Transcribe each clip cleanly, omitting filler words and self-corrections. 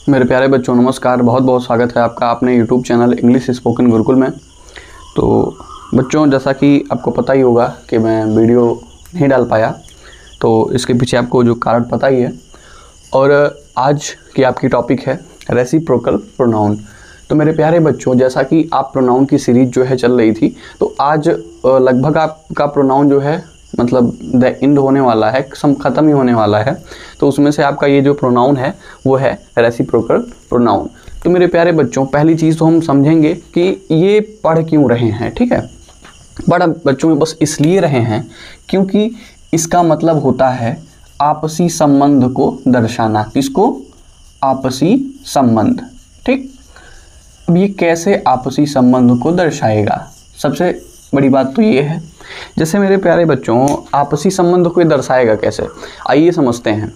मेरे प्यारे बच्चों, नमस्कार। बहुत बहुत स्वागत है आपका अपने YouTube channel English spoken Gurukul में। तो बच्चों, जैसा कि आपको पता ही होगा कि मैं वीडियो नहीं डाल पाया, तो इसके पीछे आपको जो कारण पता ही है। और आज की आपकी टॉपिक है रेसिप्रोकल प्रोनाउन। तो मेरे प्यारे बच्चों, जैसा कि आप प्रोनाउन की सीरीज जो है चल रही थी, तो आज लगभग आपका प्रोनाउन जो है मतलब द एंड होने वाला है, ख़त्म ही होने वाला है। तो उसमें से आपका ये जो प्रोनाउन है वो है रेसिप्रोकल प्रोनाउन। तो मेरे प्यारे बच्चों, पहली चीज़ तो हम समझेंगे कि ये पढ़ क्यों रहे हैं। ठीक है, पढ़ बच्चों में बस इसलिए रहे हैं क्योंकि इसका मतलब होता है आपसी संबंध को दर्शाना। किसको? आपसी संबंध। ठीक, अब ये कैसे आपसी संबंध को दर्शाएगा? सबसे बड़ी बात तो ये है, जैसे मेरे प्यारे बच्चों, आपसी संबंध को दर्शाएगा कैसे, आइए समझते हैं।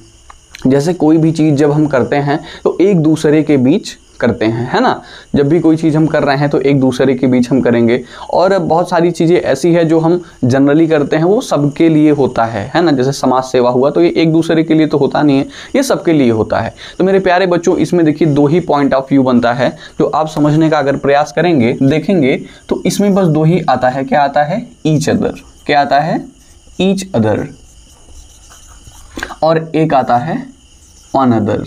जैसे कोई भी चीज़ जब हम करते हैं तो एक दूसरे के बीच करते हैं, है ना। जब भी कोई चीज़ हम कर रहे हैं तो एक दूसरे के बीच हम करेंगे। और बहुत सारी चीज़ें ऐसी है जो हम जनरली करते हैं, वो सबके लिए होता है ना। जैसे समाज सेवा हुआ, तो ये एक दूसरे के लिए तो होता नहीं है, ये सबके लिए होता है। तो मेरे प्यारे बच्चों, इसमें देखिए दो ही पॉइंट ऑफ व्यू बनता है जो आप समझने का अगर प्रयास करेंगे, देखेंगे तो इसमें बस दो ही आता है। क्या आता है? Each other. क्या आता है? Each other. और एक आता है वन अदर।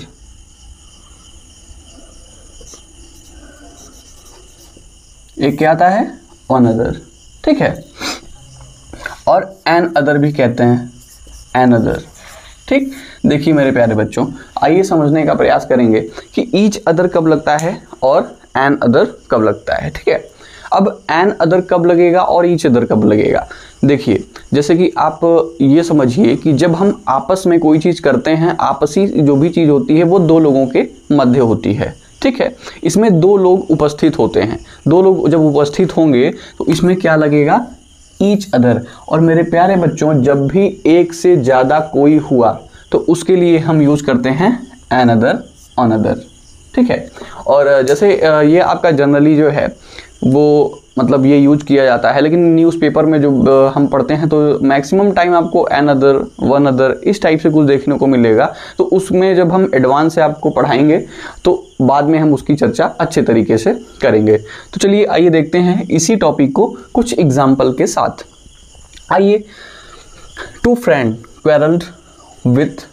एक क्या आता है? One other. ठीक है, और एन अदर भी कहते हैं, एन अदर। ठीक, देखिए मेरे प्यारे बच्चों, आइए समझने का प्रयास करेंगे कि ईच अदर कब लगता है और एन अदर कब लगता है। ठीक है, अब एन अदर कब लगेगा और ईच अदर कब लगेगा? देखिए, जैसे कि आप ये समझिए कि जब हम आपस में कोई चीज़ करते हैं, आपसी जो भी चीज़ होती है वो दो लोगों के मध्य होती है। ठीक है, इसमें दो लोग उपस्थित होते हैं। दो लोग जब उपस्थित होंगे तो इसमें क्या लगेगा? Each other. और मेरे प्यारे बच्चों, जब भी एक से ज़्यादा कोई हुआ तो उसके लिए हम यूज़ करते हैं एन अदर, ऑन अदर। ठीक है, और जैसे ये आपका जनरली जो है वो मतलब ये यूज किया जाता है, लेकिन न्यूज़पेपर में जो हम पढ़ते हैं तो मैक्सिमम टाइम आपको एन अदर, वन अदर इस टाइप से कुछ देखने को मिलेगा। तो उसमें जब हम एडवांस से आपको पढ़ाएंगे तो बाद में हम उसकी चर्चा अच्छे तरीके से करेंगे। तो चलिए आइए देखते हैं इसी टॉपिक को कुछ एग्जाम्पल के साथ। आइए, टू फ्रेंड क्वेरल्ड विथ।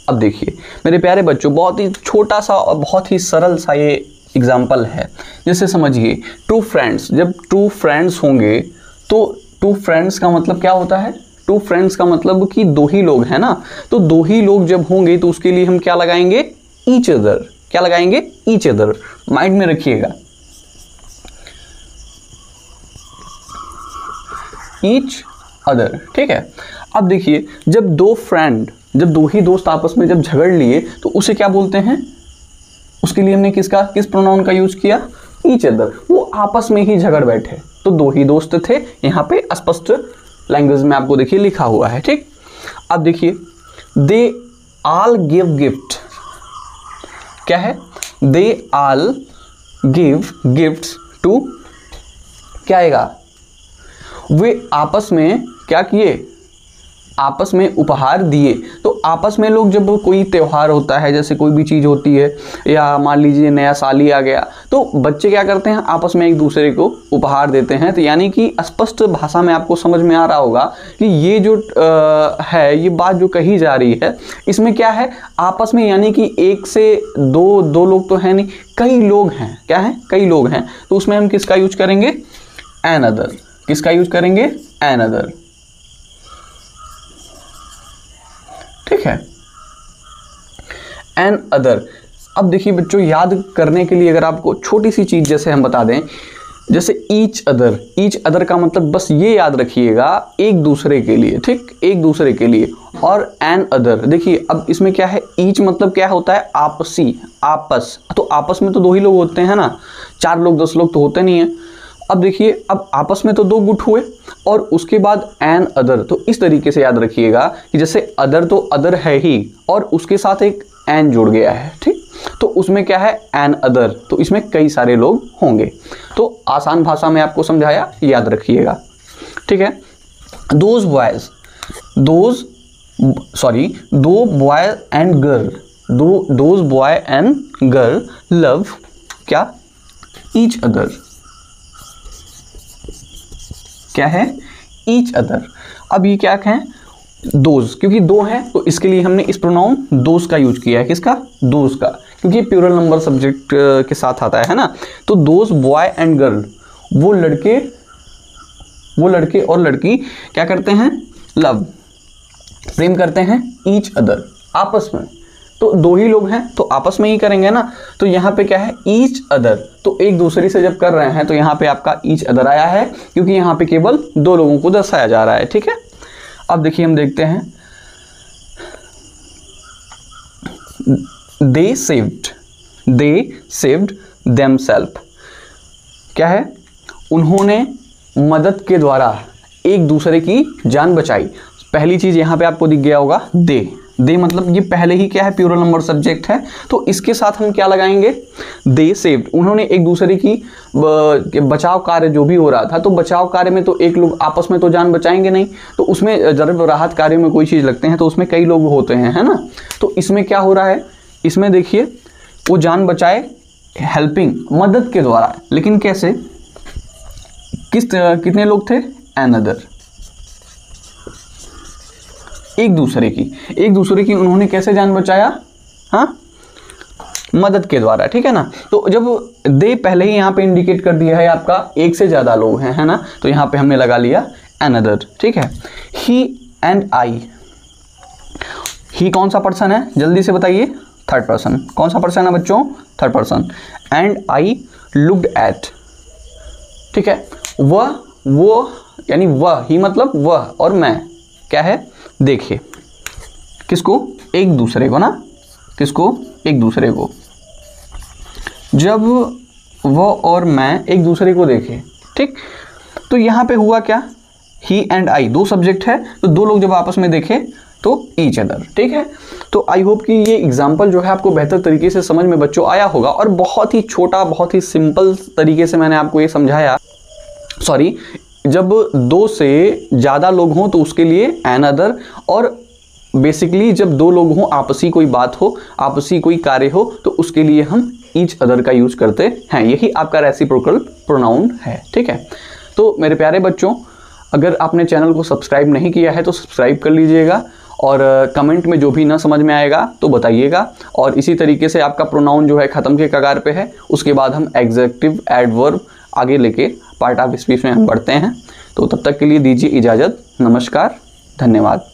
अब देखिए मेरे प्यारे बच्चों, बहुत ही छोटा सा और बहुत ही सरल सा ये एग्जाम्पल है। जैसे समझिए, टू फ्रेंड्स, जब टू फ्रेंड्स होंगे तो टू फ्रेंड्स का मतलब क्या होता है? टू फ्रेंड्स का मतलब कि दो ही लोग हैं ना। तो दो ही लोग जब होंगे तो उसके लिए हम क्या लगाएंगे? Each other. क्या लगाएंगे? Each other. माइंड में रखिएगा, ईच अदर। ठीक है, अब देखिए, जब दो ही दोस्त आपस में जब झगड़ लिए तो उसे क्या बोलते हैं? उसके लिए हमने किस प्रोनाउन का यूज किया? Each other. वो आपस में ही झगड़ बैठे, तो दो ही दोस्त थे। यहाँ पे स्पष्ट लैंग्वेज में आपको देखिए लिखा हुआ है। ठीक, अब देखिए, दे ऑल गिव गिफ्ट। क्या है? They all give gifts to, क्या आएगा? वे आपस में क्या किए? आपस में उपहार दिए। तो आपस में लोग जब कोई त्यौहार होता है, जैसे कोई भी चीज़ होती है, या मान लीजिए नया साल ही आ गया, तो बच्चे क्या करते हैं? आपस में एक दूसरे को उपहार देते हैं। तो यानी कि स्पष्ट भाषा में आपको समझ में आ रहा होगा कि ये जो है, ये बात जो कही जा रही है, इसमें क्या है? आपस में, यानी कि एक से दो लोग तो है नहीं, कई लोग हैं। क्या है? कई लोग हैं। तो उसमें हम किसका यूज करेंगे? An other. किसका यूज करेंगे? An other. ठीक है, एन अदर। अब देखिए बच्चों, याद करने के लिए अगर आपको छोटी सी चीज जैसे हम बता दें, जैसे ईच अदर। ईच अदर का मतलब बस ये याद रखिएगा, एक दूसरे के लिए। ठीक, एक दूसरे के लिए। और एन अदर, देखिए अब इसमें क्या है? ईच मतलब क्या होता है? आपसी, आपस। तो आपस में तो दो ही लोग होते हैं ना, 4 लोग 10 लोग तो होते नहीं है। अब देखिए, अब आपस में तो 2 गुट हुए, और उसके बाद एन अदर। तो इस तरीके से याद रखिएगा कि जैसे अदर तो अदर है ही, और उसके साथ एक एन जुड़ गया है। ठीक, तो उसमें क्या है? An other. तो इसमें कई सारे लोग होंगे। तो आसान भाषा में आपको समझाया, याद रखिएगा। ठीक है, दोज बॉयज, दोज दो boy and girl, those boy and girl love क्या, ईच अदर, क्या है, ईच अदर। अब ये क्या है, दोज, क्योंकि दो है तो इसके लिए हमने इस प्रोनाउन दोज का यूज किया है, किसका, दोज का, क्योंकि प्लूरल नंबर सब्जेक्ट के साथ आता है ना। तो दोज बॉय एंड गर्ल, वो लड़के और लड़की क्या करते हैं, लव, प्रेम करते हैं, ईच अदर, आपस में। तो दो ही लोग हैं तो आपस में ही करेंगे ना। तो यहाँ पे क्या है, ईच अदर, तो एक दूसरे से जब कर रहे हैं तो यहाँ पे आपका ईच अदर आया है, क्योंकि यहाँ पे केवल दो लोगों को दर्शाया जा रहा है। ठीक है, अब देखिए हम देखते हैं, दे सेव्ड देमसेल्फ, क्या है, उन्होंने मदद के द्वारा एक दूसरे की जान बचाई। पहली चीज यहाँ पे आपको दिख गया होगा, दे मतलब ये पहले ही क्या है, प्लूरल नंबर सब्जेक्ट है, तो इसके साथ हम क्या लगाएंगे, दे सेव्ड, उन्होंने एक दूसरे की बचाव कार्य जो भी हो रहा था, तो बचाव कार्य में तो एक लोग आपस में तो जान बचाएंगे नहीं, तो उसमें जब राहत कार्य में कोई चीज़ लगते हैं तो उसमें कई लोग होते हैं, है ना। तो इसमें क्या हो रहा है, इसमें देखिए वो जान बचाए हेल्पिंग, मदद के द्वारा, लेकिन कैसे, कितने लोग थे, अनदर, एक दूसरे की उन्होंने कैसे जान बचाया, हाँ, मदद के द्वारा। ठीक है ना। तो जब दे पहले ही यहाँ पे इंडिकेट कर दिया है आपका एक से ज़्यादा लोग हैं, है ना, तो यहाँ पे हमने लगा लिया अनदर। ठीक है, ही एंड आई, ही कौन सा पर्सन है, जल्दी से बताइए, थर्ड पर्सन। कौन सा पर्सन है बच्चों, third person. And I looked at, ठीक है, वो यानी वह, ही मतलब वह, और मैं क्या है, देखिए, किसको, एक दूसरे को ना, किसको, एक दूसरे को। जब वह और मैं एक दूसरे को देखे, ठीक, तो यहाँ पे हुआ क्या, ही एंड आई, दो सब्जेक्ट है, तो दो लोग जब आपस में देखे तो ईच अदर। ठीक है, तो आई होप कि ये एग्जाम्पल जो है आपको बेहतर तरीके से समझ में बच्चों आया होगा, और बहुत ही छोटा, बहुत ही सिंपल तरीके से मैंने आपको ये समझाया। सॉरी, जब दो से ज़्यादा लोग हों तो उसके लिए एन अदर, और बेसिकली जब दो लोग हों, आपसी कोई बात हो, आपसी कोई कार्य हो, तो उसके लिए हम ईच अदर का यूज करते हैं। यही आपका रेसिप्रोकल प्रोनाउन है। ठीक है, तो मेरे प्यारे बच्चों, अगर आपने चैनल को सब्सक्राइब नहीं किया है तो सब्सक्राइब कर लीजिएगा, और कमेंट में जो भी ना समझ में आएगा तो बताइएगा। और इसी तरीके से आपका प्रोनाउन जो है ख़त्म के कगार पे है, उसके बाद हम एग्जेक्टिव, एडवर्ब आगे लेके पार्ट ऑफ स्पीच में हम बढ़ते हैं। तो तब तक के लिए दीजिए इजाज़त, नमस्कार, धन्यवाद।